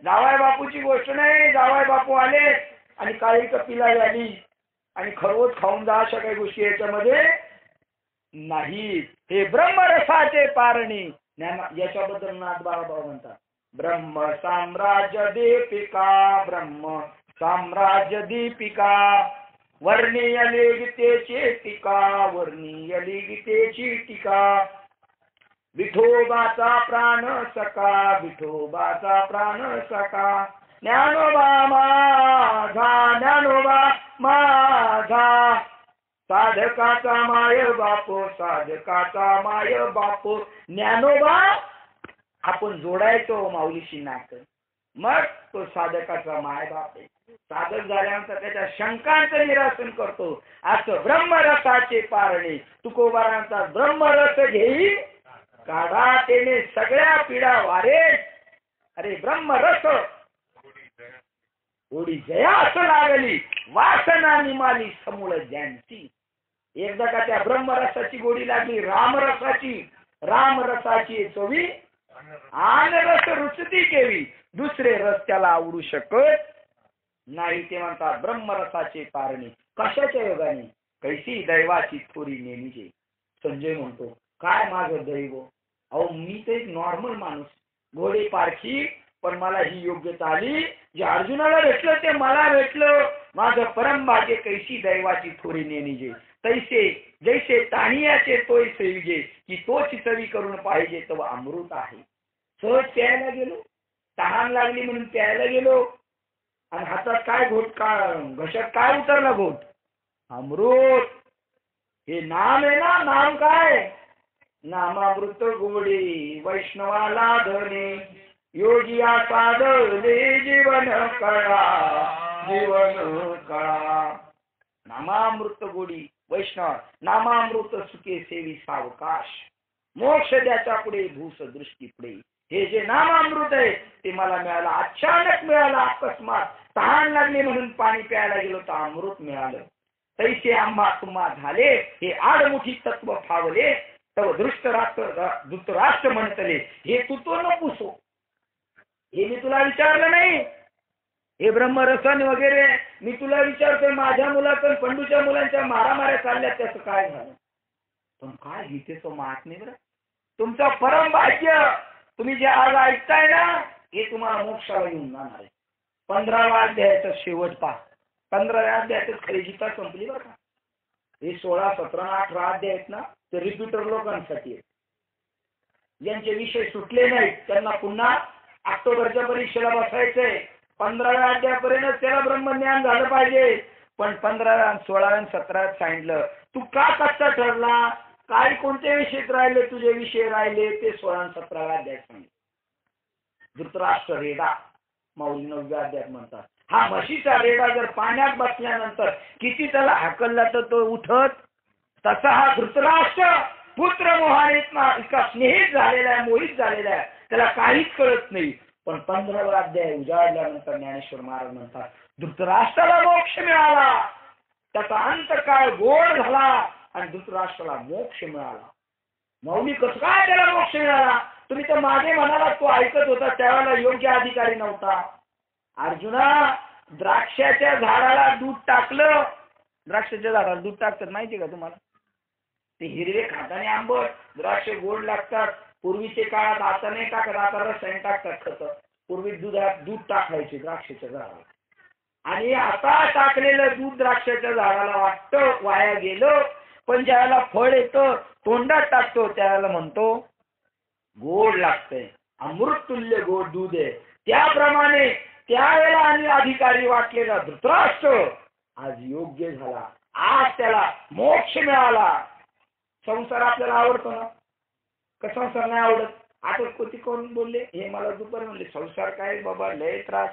जावाय बापूची गोष्ट नाही. जावाय बापू आले आणि काळी कपिला झाली आणि खरवच खाऊन जा, अशा काही गोष्टी याच्यामध्ये नाही. हे ब्रह्मरसाचे पारणी. याच्याबद्दल नाथबाबा म्हणतात, ब्रह्म साम्राज्य दीपिका, ब्रह्म साम्राज्य दीपिका, वर्णीयली गीतेची टीका, वर्णीयली गीतेची टीका. विठोबाचा प्राण सखा, विठोबाचा प्राण सखा, ज्ञानोबा माझा, ज्ञानोबा माझा, साधकाचा माय बाप, साधकाचा माय बाप. ज्ञानोबा आपण जोडायचो माऊलीशी नातं, मग तो साधकाचा माय बाप आहे. साधक झाल्यानंतर त्याच्या शंकांचं निरासन करतो. असं ब्रह्मरसाचे पारणे, तुकोबारांचा ब्रह्मरस घेई काढा तेने सगळ्या पिढा वारे. अरे ब्रह्मरस ओढी जया असं लागली, वासना निमाली समूळ ज्यांची. एकदा का त्या ब्रह्मरसाची गोडी लागली, रामरसाची, रामरसाची चवी आन रस रुचती केवी, दुसरे रस त्याला आवडू शकत नाही. ते म्हणतात ब्रह्मरसाचे पारणे. कशाच्या योगाने? कैसी दैवाची थोरी नेमीचे. संजय म्हणतो काय माझं दैव, अहो मी तर एक नॉर्मल माणूस, घोडे पारखी, पण मला ही योग्यता आली, जे अर्जुनाला भेटलं ते मला भेटलं. माझं परम भाग्य. कैसी दैवाची थोरी नेणीजे, तैसे जैसे ताणियाचे तोय सेविजे, की तोच चवी करून पाहिजे तो अमृत आहे. सहज प्यायला गेलो, तहान लागली म्हणून प्यायला गेलो, आणि हातात काय घोट, का घशात काय उतरला घोट, अमृत. हे नाम आहे ना, नाम काय, नामामृत गोडी वैष्णवाला धने, योगिया साधले जीवन कळा, जीवन कळा. नामामृत गोडी वैष्णव, नामामृत सुखे सेवी सावकाश, मोक्ष द्याच्या पुढे भूस दृष्टी पुढे. हे जे नामामृत आहे ते मला मिळालं, अचानक मिळालं, अकस्मात तहान लागली म्हणून पाणी प्यायला गेलो तर अमृत मिळालं. तैसे आम्हा तुम्हा झाले हे आडमुठी तत्व फावले, तव धृतराष्ट्र म्हणतले हे तू तो न पुसो. हे मी तुला विचारलं नाही, हे ब्रह्मरसन वगैरे मी तुला विचारतोय. माझ्या मुलाचं पंडूच्या मुलांच्या मारामाऱ्या चालल्या, त्याचं काय झालं? पण काय गीतेचं महात्म्य बरं, तुमचं परम भाग्य. तुम्ही जे आज ऐकताय ना हे तुम्हाला मोक्षाला घेऊन जाणार आहे. 15व्या अध्यायाचा शेवट पहा. 15व्या अध्यायातच खरी गीता संपली बरं का. हे 16, 17, 18 अध्याय आहेत ना ते रिपीटर लोकांसाठी आहेत. ज्यांचे विषय सुटले नाहीत त्यांना पुन्हा ऑक्टोबरच्या परीक्षेला बसायचंय. 15व्या अध्यायापर्यंत त्याला ब्रह्मज्ञान झालं पाहिजे. पण 15व्या, 16व्या आणि 17व्यात सांगितलं तू का कच्चा ठरला, काय कोणते विषय राहिले, तुझे विषय राहिले ते 16 आणि 17व्या अध्यायात सांगितलं. धृतराष्ट्र रेडा माऊली 9व्या अध्यायात म्हणतात. हा म्हशीचा रेडा जर पाण्यात बसल्यानंतर किती त्याला हाकलला तर तो उठत, तसा हा धृतराष्ट्र पुत्र मोहाने इतका स्नेहित झालेला आहे, मोहित झालेला आहे, त्याला काहीच कळत नाही. पण 15वा अध्याय उजाडल्यानंतर ज्ञानेश्वर महाराज म्हणतात धृतराष्ट्राला मोक्ष मिळाला, त्याचा अंत काळ गोड झाला आणि धृतराष्ट्राला मोक्ष मिळाला. माऊली कसं काय त्याला मोक्ष मिळाला? तुम्ही तर मागे म्हणाला तो ऐकत होता त्यावेळेला योग्य अधिकारी नव्हता. अर्जुना, द्राक्षाच्या झाडाला दूध टाकलं, द्राक्षाच्या झाडाला दूध टाकतात माहिती का तुम्हाला? ते हिरवे खाताने आंबट, द्राक्ष गोड लागतात. पूर्वीचे काळात आता नाही टाकत, आता रसायन टाकतात खत. पूर्वी दुधात दूध टाकायचे द्राक्षाच्या झाडाला, आणि आता टाकलेलं दूध द्राक्षाच्या झाडाला वाटतं वाया गेलं, पण ज्याला फळ येतं तोंडात टाकतो त्याला म्हणतो गोड लागतंय, अमृत तुल्य गोड दूध आहे. त्याप्रमाणे त्यावेळेला आणि अधिकारी वाटलेला धृतराष्ट्र आज योग्य झाला, आज त्याला मोक्ष मिळाला. संसार आपल्याला आवडतो ना? का संसार नाही आवडत? आता कोणी कोण बोलले, हे मला दुपारी म्हणले संसार काय बाबा लय त्रास,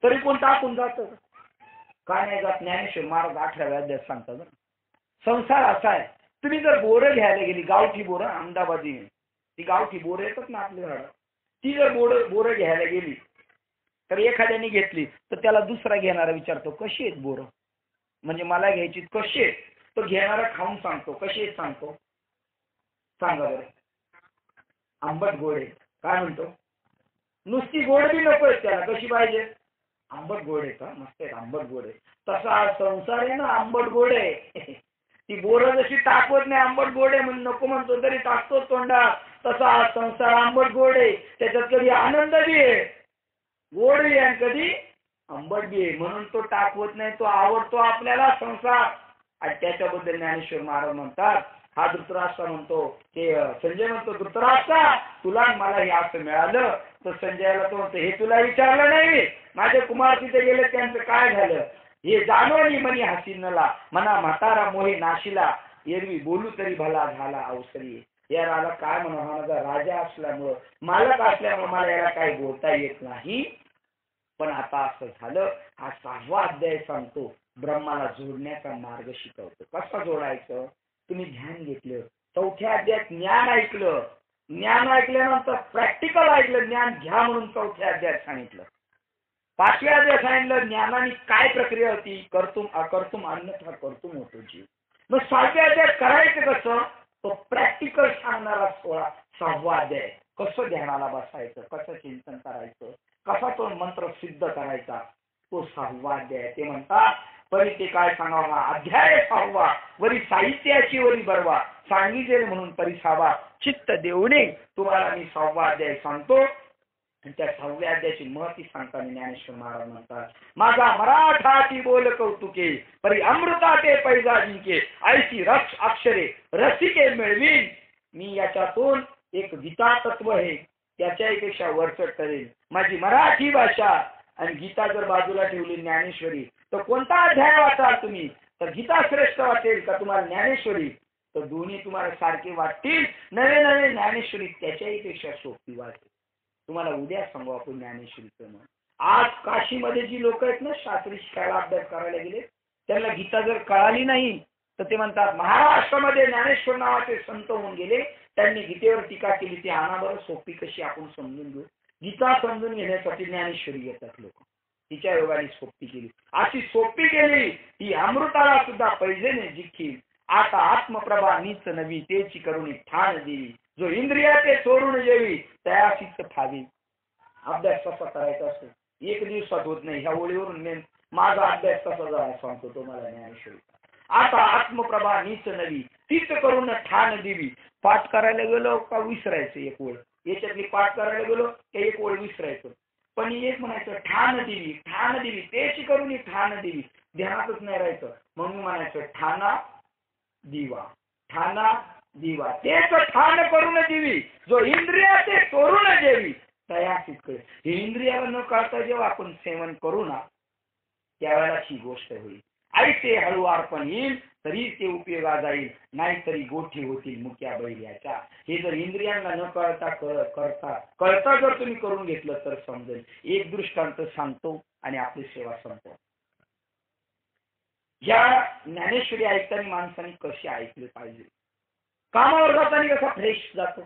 तरी कोण टाकून जात का नाही जात? ज्ञानेश्वर महाराज 18व्या अध्यायात सांगतात संसार असा आहे. तुम्ही जर बोरं घ्यायला गेली, गावठी बोरं, अहमदाबादी ती गावठी बोरं येतात ना आपल्या झाडं, ती जर बोरं घ्यायला गेली तर एखाद्याने घेतली तर त्याला दुसरा घेणारा विचारतो कशी आहेत बोरं, म्हणजे मला घ्यायची कशी आहेत, तो घेणारा खाऊन सांगतो कशी आहेत सांगतो, सांगा बरं. आंबट गोड आहे काय म्हणतो? नुसती गोड बी नको त्याला, कशी पाहिजे? आंबट गोड आहे का? मस्त आहे, आंबट गोड आहे. तसा संसार आहे ना, आंबट गोड आहे. ती बोरं जशी टाकवत नाही आंबट गोड आहे म्हणून नको म्हणतो तरी टाकतो तोंडात, तसा संसार आंबट गोड आहे. त्याच्यात कधी आनंद बी आहे, गोड बी आहे, कधी आंबट बी आहे, म्हणून तो टाकवत नाही, तो आवडतो आपल्याला संसार. आणि त्याच्याबद्दल ज्ञानेश्वर महाराज म्हणतात, हा धृतराष्ट्र म्हणतो, ते संजय म्हणतो धृतराष्ट्र तुला मला हे असं मिळालं, तर संजयाला तो म्हणतो हे तुला विचारलं नाही, माझे कुमार तिथे गेले त्यांचं काय झालं, हे जाणवली म्हणी हसीनला, म्हणा म्हातारा मोही नाशिला, एरवी बोलू तरी भला झाला अवसरी. याला काय म्हणा, माझा राजा असल्यामुळं, मालक असल्यामुळे मला याला काही बोलता येत नाही. पण आता असं झालं, हा 6वा अध्याय सांगतो, ब्रह्माला जोडण्याचा मार्ग शिकवतो. कसं जोडायचं? तुम्ही ध्यान घेतलं, 4थ्या अध्यायात ज्ञान ऐकलं, ज्ञान ऐकल्यानंतर प्रॅक्टिकल ऐकलं, ज्ञान घ्या म्हणून 4थ्या अध्यायात सांगितलं. 5व्या अध्यायात सांगितलं ज्ञानाने काय प्रक्रिया होती, कर्तुम अकर्तुम अन्यथा कर्तुम होतो जीव. मग 7व्या अध्यायात करायचं कसं, तो प्रॅक्टिकल सांगणारा 6वा अध्याय. कसं ध्यानाला बसायचं, कसं चिंतन करायचं, कसा तो मंत्र सिद्ध करायचा, तो 6वा अध्याय. ते म्हणतात परी ते काय सांगावा, अध्याय 6वा वरी साहित्याची वरी बरवा, सांगितले म्हणून परिसावा चित्त देऊने. तुम्हाला मी 6वा अध्याय सांगतो, आणि त्या 6व्या अध्यायाची महती सांगताना ज्ञानेश्वर महाराज म्हणतात, माझा मराठाची बोल कौतुके परी अमृता ते पैजा जिंके, ऐशी रक्ष अक्षरे रसिके मिळवीन. मी याच्यातून एक गीता तत्व आहे त्याच्यापेक्षा वरचढ करेल. माझी मराठी भाषा आणि गीता जर बाजूला ठेवली ज्ञानेश्वरी, तर कोणता अध्याय वाचाल तुम्ही? तर गीता श्रेष्ठ वाटेल का तुम्हाला ज्ञानेश्वरी? तर दोन्ही तुम्हाला सारखे वाटतील. नवे नवे ज्ञानेश्वरी त्याच्याही पेक्षा सोपी वाटेल. तुम्हाला उद्या सांगू आपण ज्ञानेश्वरीचं मग. आज काशीमध्ये जी लोक आहेत ना शास्त्री शिकायला अभ्यास करायला गेले, त्यांना गीता जर कळाली नाही तर ते म्हणतात महाराष्ट्रामध्ये ज्ञानेश्वर नावाचे संत होऊन गेले, त्यांनी गीतेवर टीका केली. ती आणा बरं सोपी कशी आपण समजून घेऊ. गीता समजून घेण्यासाठी ज्ञानेश्वरी येतात लोक, तिच्या योगाने सोपी केली. अशी सोपी केली ही अमृताला सुद्धा पैजेने जिखी. आता आत्मप्रभा नीच नवी तेची करुणी ठाण देवी. जो इंद्रियाचे चोरून जेवी तयासीच फावी. अभ्यास कसा करायचा असतो एक दिवसात होत नाही. ह्या ओळीवरून मी माझा अभ्यास कसा झाला सांगतो तुम्हाला ज्ञानेश्वरी. आता आत्मप्रभा नीच नवी तीच करून ठाण देवी. पाठ करायला गेलो का विसरायचं एक ओळ, याच्यातली पाठ करायला गेलो का एक ओळ विसरायचं. पण एक म्हणायचं ठाण देवी, ठाण देवी तेची करून ठाण देवी. ध्यानातच नाही राहायचं. मग मी म्हणायचं ठाणा दिवा, ठाणा दिवा तेच ठाण करून देवी. जो इंद्रियाचे चोरून जेवी तयासीत करे. हे इंद्रियाला न कळता जेव्हा आपण सेवन करू ना त्यावेळेला ही गोष्ट होईल. ऐसे हळूवार पण येईल तरी ते उपयोगा जाईल, नाहीतरी गोठी होतील मुक्या बैल्याच्या. हे जर इंद्रियांना न कळता कळता जर तुम्ही करून घेतलं तर समजेल. एक दृष्टांत सांगतो आणि आपली सेवा संपतो. या ज्ञानेश्वरी ऐकताना माणसाने कशी ऐकले पाहिजे. कामावर जाताना कसा फ्रेश जातो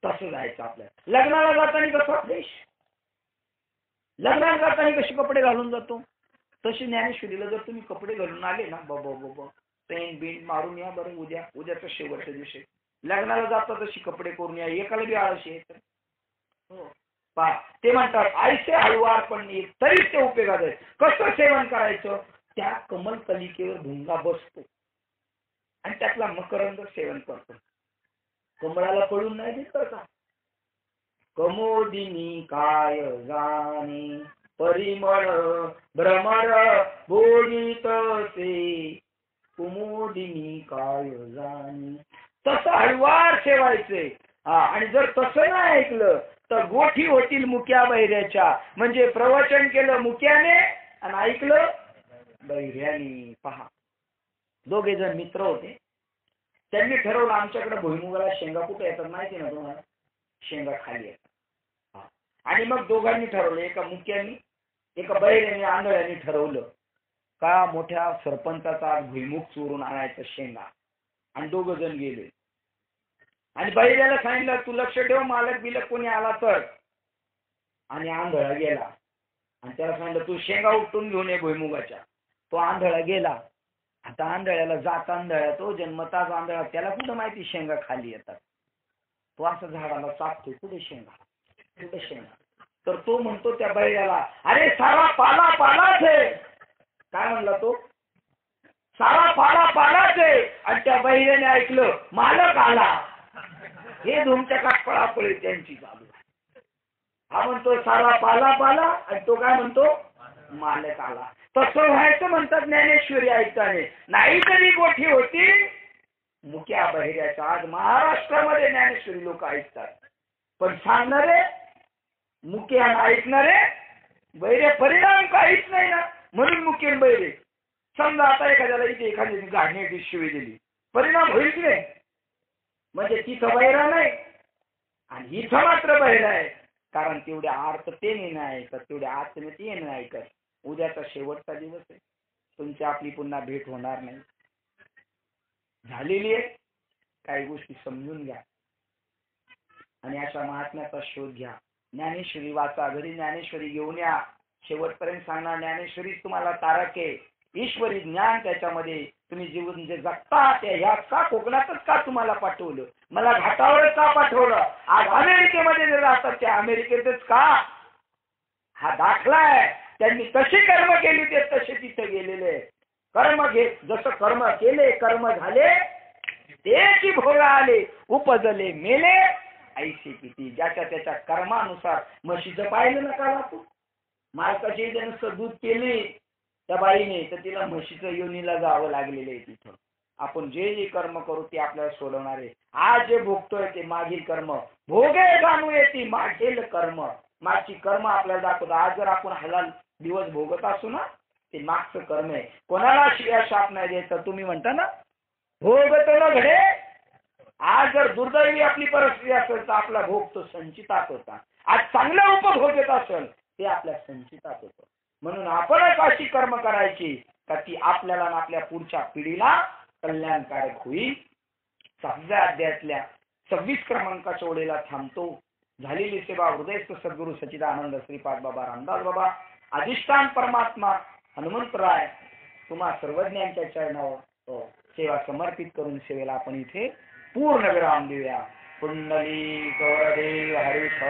तसं जायचं आपल्याला. लग्नाला जाताना कसा फ्रेश, लग्नाला जाताना कसे कपडे घालून जातो तशी ज्ञानेश्वरीला जर तुम्ही कपडे घालून आले ना बाबा पेन बिन मारून या बरं. उद्याचा शेवटच्या दिवशी लग्नाला जाता तशी कपडे करून या. एकाला बी आळशी येत ते म्हणतात ऐसे हळूवार पण तरी ते उपयोगात आहे. कसं सेवन करायचं. त्या कमल कलिकेवर भुंगा बसतो आणि त्यातला मकरंद सेवन करतो. कमळाला पडून नाही दिसत का. कमोदिनी काय जाणे परिमळ भ्रमर बोलितसे. कुमोदिनी काय जाणे तसं हळुवार ठेवायचे. आणि जर तसं नाही ऐकलं तर गोठी होतील मुक्या बहिऱ्याच्या. म्हणजे प्रवचन केलं मुक्याने आणि ऐकलं बहिऱ्याने. पहा दोघे जण मित्र होते. त्यांनी ठरवलं आमच्याकडे भुईमुगाला शेंगा कुठे येतात माहिती ना तुम्हाला. शेंगा खाली येतात. आणि मग दोघांनी ठरवलं, एका मुक्यानी एका बहिऱ्याने आंधळ्याने ठरवलं का मोठ्या सरपंचाचा भुईमुग चोरून आणायचं शेंगा. आणि दोघ जण गेले आणि बहिऱ्याला सांगितलं तू लक्ष ठेव मालक बिलक कोणी आला तर. आणि आंधळा गेला आणि त्याला सांगितलं तू शेंगा उपटून घेऊन ये भुईमुगाच्या. तो आंधळा गेला. आता आंधळ्याला जात आंधळा, तो जन्मताच आंधळा, त्याला कुठं माहिती शेंगा खाली येतात. तो असं झाडाला चापतो कुठे शेंगा कुठे शेंगा. तर तो म्हणतो त्या बैलाला अरे सारा पाला पालाच आहे. काय म्हणला तो. सारा पाला पालाच आहे. आणि त्या बैलाने ऐकलं मालक आला. हे तुमच्या पळापळी त्यांची चालू. हा म्हणतो सारा पाला पाला आणि तो काय म्हणतो मालक आला. तसं व्हायचं म्हणतात ज्ञानेश्वरी ऐकताने. नाही तरी गोठी होती मुक्या बहिऱ्याच्या. आज महाराष्ट्रामध्ये ज्ञानेश्वरी लोक ऐकतात पण सांगणारे मुक्या ऐकणारे बहिरे परिणाम काहीच नाही ना. म्हणून मुक्य बहिरे. समजा आता एखाद्याला इथे एखाद्याने गाडण्याची शिवी दिली परिणाम होईल की नाही. म्हणजे तिथं बहिरा नाही आणि इथं मात्र बहिरा आहे. कारण तेवढ्या अर्थ ते नाही ऐकत, तेवढ्या आत्मे ते नाही ऐकत. उद्याचा शेवटचा दिवस आहे. तुमची आपली पुन्हा भेट होणार नाही. झालेली आहे. काही गोष्टी समजून घ्या आणि अशा महात्म्याचा शोध घ्या. ज्ञानेश्वरी वाचा, घरी ज्ञानेश्वरी घेऊन या. शेवटपर्यंत सांगणार ज्ञानेश्वरी तुम्हाला तारक आहे. ईश्वरी ज्ञान त्याच्यामध्ये तुम्ही जीवन जे जगता त्या ह्या का कोकणातच का तुम्हाला पाठवलं, मला घाटावरच का पाठवलं. आज अमेरिकेमध्ये जे राहतात त्या अमेरिकेतच का हा दाखला आहे. त्यांनी कशी कर्म केली ते तसे तिथे गेलेले. कर्म घे जसं कर्म केले कर्म झाले तेची भोग आले उपजले मेले ऐशी किती. ज्याच्या त्याच्या कर्मानुसार. म्हशीचं पाहिलं नका तू. मालकाची नुसतं दूध केली त्या बाईने तर तिला म्हशीचं योनीला जावं लागलेलं आहे तिथं. आपण जे जे कर्म करू ते आपल्याला सोडवणार आहे. आज जे भोगतोय ते मागील कर्म भोगे जाणू येते मागील कर्म. मागची कर्म आपल्याला दाखवतो. आज जर आपण हलाल दिवस भोगत असू ना ते मागचं कर्म आहे. कोणाला शिव्या शाप नाही द्यायचं. तुम्ही म्हणता ना भोगत न घडे. आज जर दुर्दैवी आपली परिस्थिती असेल तर आपला भोग तो संचितात होता. आज चांगला उपभोग येत असेल ते आपल्या संचितात होतं. म्हणून आपणच अशी कर्म करायची का ती आपल्याला आणि आपल्या पुढच्या पिढीला कल्याणकारक होईल. 6व्या अध्यायातल्या 26 क्रमांकाच्या ओळीला थांबतो. झालेली सेवा हृदयस्थ सद्गुरू सच्चिदानंद श्रीपाद बाबा रामदास बाबा अधिष्ठान परमात्मा हनुमंतराय तुम्हा सर्वज्ञांच्या चरणावर सेवा समर्पित करून सेवेला आपण इथे पूर्ण विराम देऊया. कुंडली गौरदेव हरिष